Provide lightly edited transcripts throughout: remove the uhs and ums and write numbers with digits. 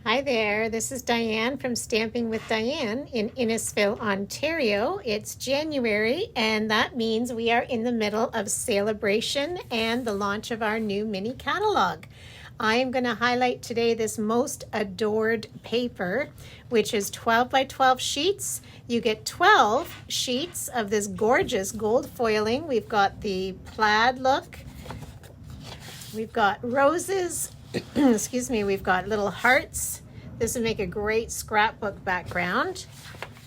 Hi there, this is Diane from Stamping with Diane in Innisfil, Ontario. It's January, and that means we are in the middle of Sale-a-bration and the launch of our new mini catalog. I am going to highlight today this most adored paper, which is 12 by 12 sheets. You get 12 sheets of this gorgeous gold foiling. We've got the plaid look. We've got roses. Excuse me, we've got little hearts. This would make a great scrapbook background.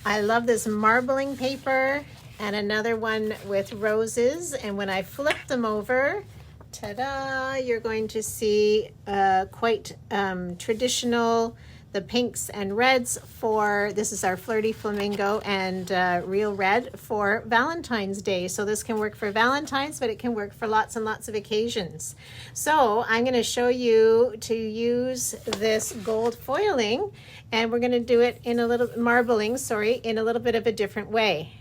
I love this marbling paper and another one with roses. And when I flip them over, ta-da, you're going to see quite traditional, the pinks and reds for, this is our Flirty Flamingo and Real Red for Valentine's Day. So this can work for Valentine's, but it can work for lots and lots of occasions. So I'm going to show you to use this gold foiling, and we're going to do it in a little, marbling, sorry, in a little bit of a different way.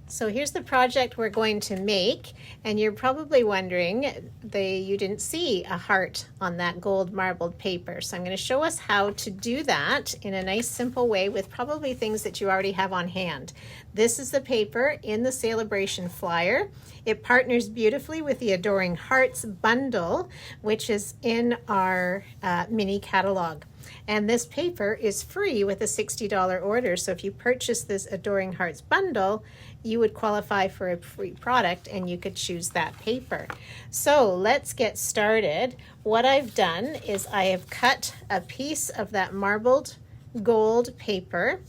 So here's the project we're going to make, and you're probably wondering you didn't see a heart on that gold marbled paper. So I'm going to show us how to do that in a nice simple way with probably things that you already have on hand. This is the paper in the Sale-a-bration flyer. It partners beautifully with the Adoring Hearts bundle, which is in our mini catalog. And this paper is free with a $60 order. So if you purchase this Adoring Hearts bundle, you would qualify for a free product and you could choose that paper. So let's get started. What I've done is I have cut a piece of that marbled gold paper,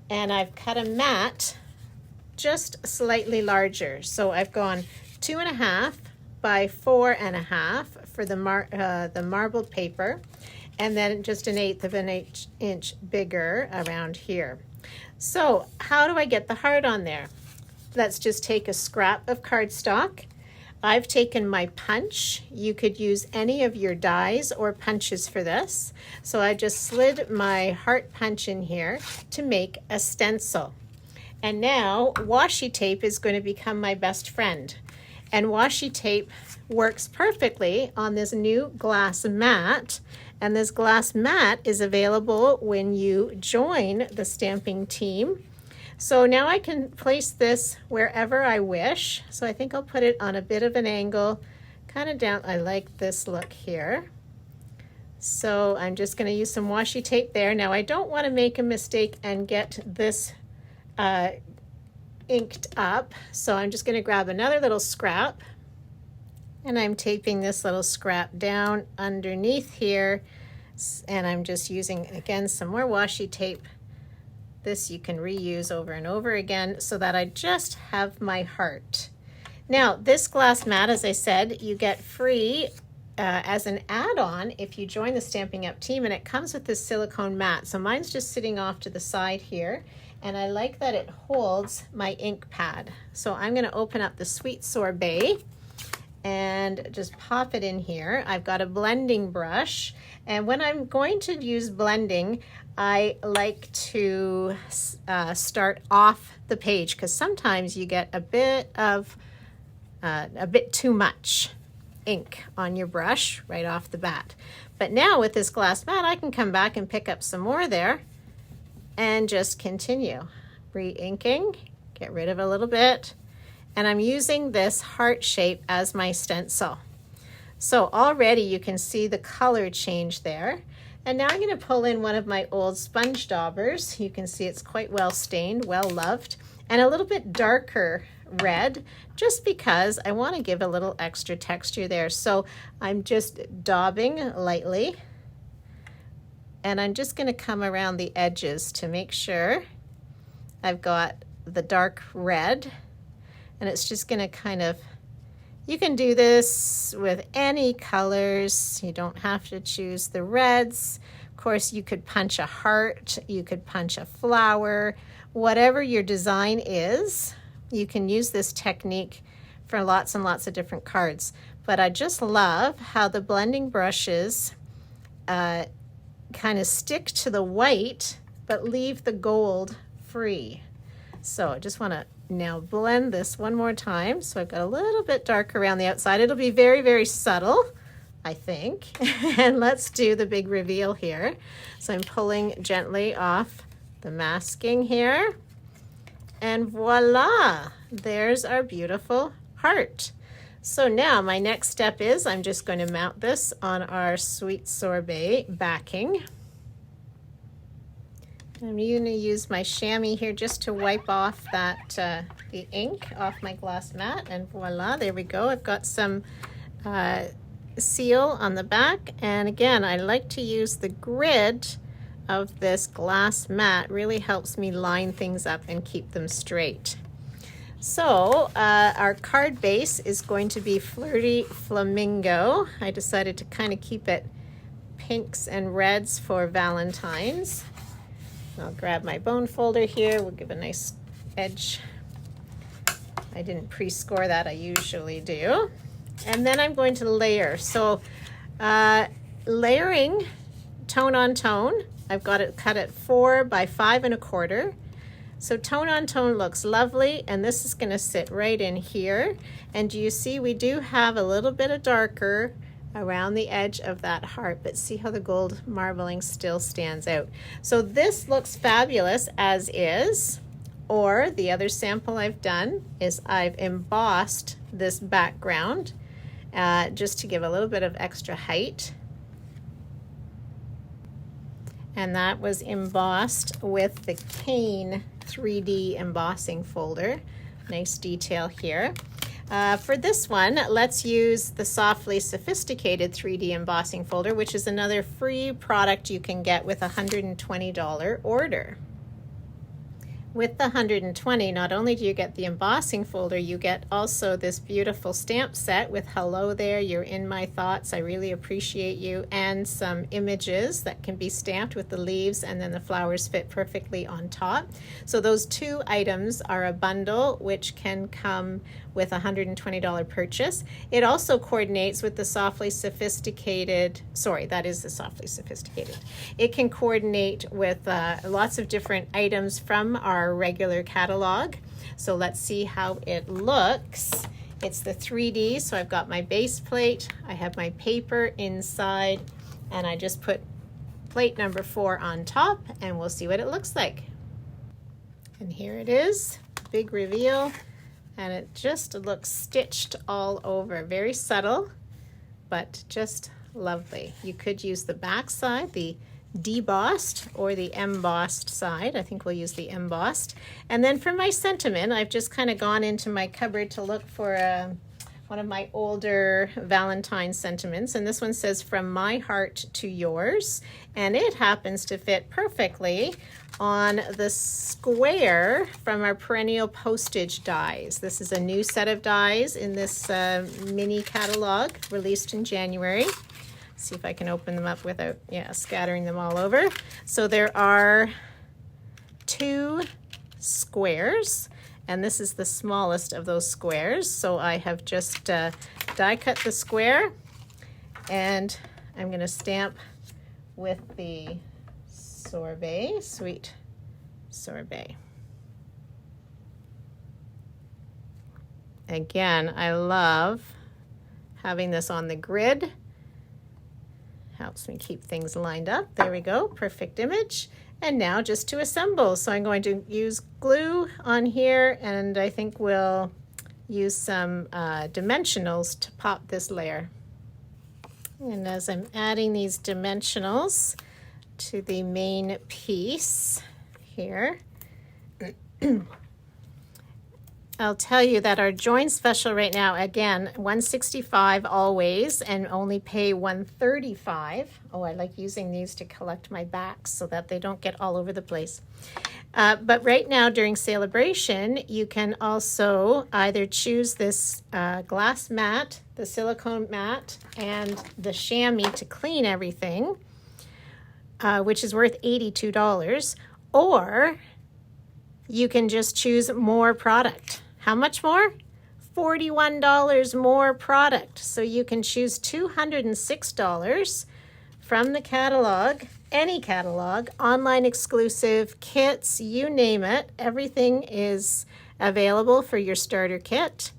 and I've cut a mat just slightly larger. So I've gone 2.5 by 4.5 for the marbled paper, and then just 1/8 of an inch bigger around here. So how do I get the heart on there? Let's just take a scrap of cardstock. I've taken my punch. You could use any of your dies or punches for this. So I just slid my heart punch in here to make a stencil. And now washi tape is going to become my best friend. And washi tape works perfectly on this new glass mat. And this glass mat is available when you join the stamping team. So now I can place this wherever I wish. So I think I'll put it on a bit of an angle, kind of down. I like this look here. So I'm just going to use some washi tape there. Now I don't want to make a mistake and get this inked up. So I'm just going to grab another little scrap, and I'm taping this little scrap down underneath here. And I'm just using, again, some more washi tape. This you can reuse over and over again so that I just have my heart. Now, this glass mat, as I said, you get free as an add-on if you join the Stampin' Up team, and it comes with this silicone mat. So mine's just sitting off to the side here, and I like that it holds my ink pad. So I'm going to open up the Sweet Sorbet and just pop it in here. I've got a blending brush, and when I'm going to use blending, I like to start off the page, because sometimes you get a bit too much ink on your brush right off the bat. But now with this glass mat, I can come back and pick up some more there and just continue re-inking, get rid of a little bit. And I'm using this heart shape as my stencil. So already you can see the color change there. And now I'm going to pull in one of my old sponge daubers. You can see it's quite well stained, well loved, and a little bit darker red, just because I want to give a little extra texture there. So I'm just daubing lightly, and I'm just going to come around the edges to make sure I've got the dark red. And it's just going to kind of, you can do this with any colors. You don't have to choose the reds. Of course, you could punch a heart, you could punch a flower, whatever your design is. You can use this technique for lots and lots of different cards. But I just love how the blending brushes kind of stick to the white, but leave the gold free. So I just want to now blend this one more time. So I've got a little bit darker around the outside. It'll be very, very subtle, I think. And let's do the big reveal here. So I'm pulling gently off the masking here. And voila, there's our beautiful heart. So now my next step is I'm just going to mount this on our sweet sorbet backing. I'm going to use my chamois here just to wipe off that the ink off my glass mat, and voila, there we go. I've got some seal on the back, and again, I like to use the grid of this glass mat. Really helps me line things up and keep them straight. So our card base is going to be Flirty Flamingo. I decided to kind of keep it pinks and reds for Valentine's. I'll grab my bone folder here. We'll give a nice edge. I didn't pre-score that, I usually do. And then I'm going to layer. So layering tone on tone. I've got it cut at 4 by 5 1/4. So tone on tone looks lovely, and this is going to sit right in here. And you see we do have a little bit of darker around the edge of that heart, but see how the gold marbling still stands out. So this looks fabulous as is, or the other sample I've done is I've embossed this background just to give a little bit of extra height. And that was embossed with the Cane 3D embossing folder. Nice detail here. For this one, let's use the Softly Sophisticated 3D embossing folder, which is another free product you can get with a $120 order. With the $120, not only do you get the embossing folder, you get also this beautiful stamp set with hello there, you're in my thoughts, I really appreciate you, and some images that can be stamped with the leaves, and then the flowers fit perfectly on top. So those two items are a bundle which can come with a $120 purchase. It also coordinates with the Softly Sophisticated, that is the Softly Sophisticated. It can coordinate with lots of different items from our regular catalog. So let's see how it looks. It's the 3D, so I've got my base plate, I have my paper inside, and I just put plate number 4 on top, and we'll see what it looks like. And here it is, big reveal. And it just looks stitched all over. Very subtle, but just lovely. You could use the back side, the debossed, or the embossed side. I think we'll use the embossed. And then for my sentiment, I've just kind of gone into my cupboard to look for one of my older Valentine sentiments. And this one says, "From my heart to yours." And it happens to fit perfectly on the square from our perennial postage dies. This is a new set of dies in this mini catalog released in January. See if I can open them up without scattering them all over. So there are 2 squares, and this is the smallest of those squares. So I have just die cut the square, and I'm going to stamp with the sorbet, sweet sorbet. Again, I love having this on the grid. Helps me keep things lined up. There we go, perfect image. And now just to assemble. So I'm going to use glue on here, and I think we'll use some dimensionals to pop this layer. And as I'm adding these dimensionals to the main piece here, I'll tell you that our join special right now, again, $165 always, and only pay $135. Oh, I like using these to collect my backs so that they don't get all over the place. But right now during Sale-a-bration, you can also either choose this glass mat, the silicone mat, and the chamois to clean everything, which is worth $82, or you can just choose more product. How much more? $41 more product. So you can choose $206 from the catalog, any catalog, online exclusive, kits, you name it. Everything is available for your starter kit.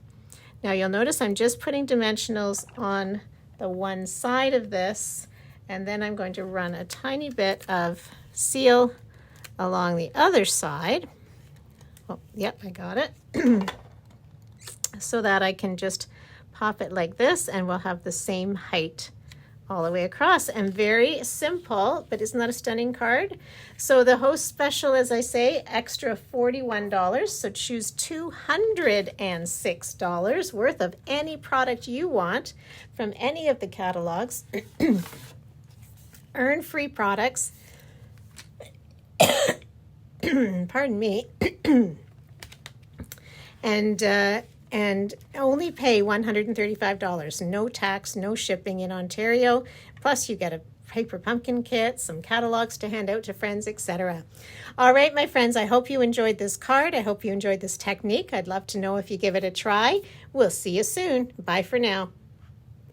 Now you'll notice I'm just putting dimensionals on the one side of this, and then I'm going to run a tiny bit of seal along the other side. Oh, yep, I got it. So that I can just pop it like this, and we'll have the same height all the way across. And very simple, but isn't that a stunning card? So the host special, as I say, extra $41. So choose $206 worth of any product you want from any of the catalogs. Earn free products. Pardon me. And only pay $135. No tax, no shipping in Ontario. Plus you get a paper pumpkin kit, some catalogs to hand out to friends, etc. All right, my friends, I hope you enjoyed this card. I hope you enjoyed this technique. I'd love to know if you give it a try. We'll see you soon. Bye for now.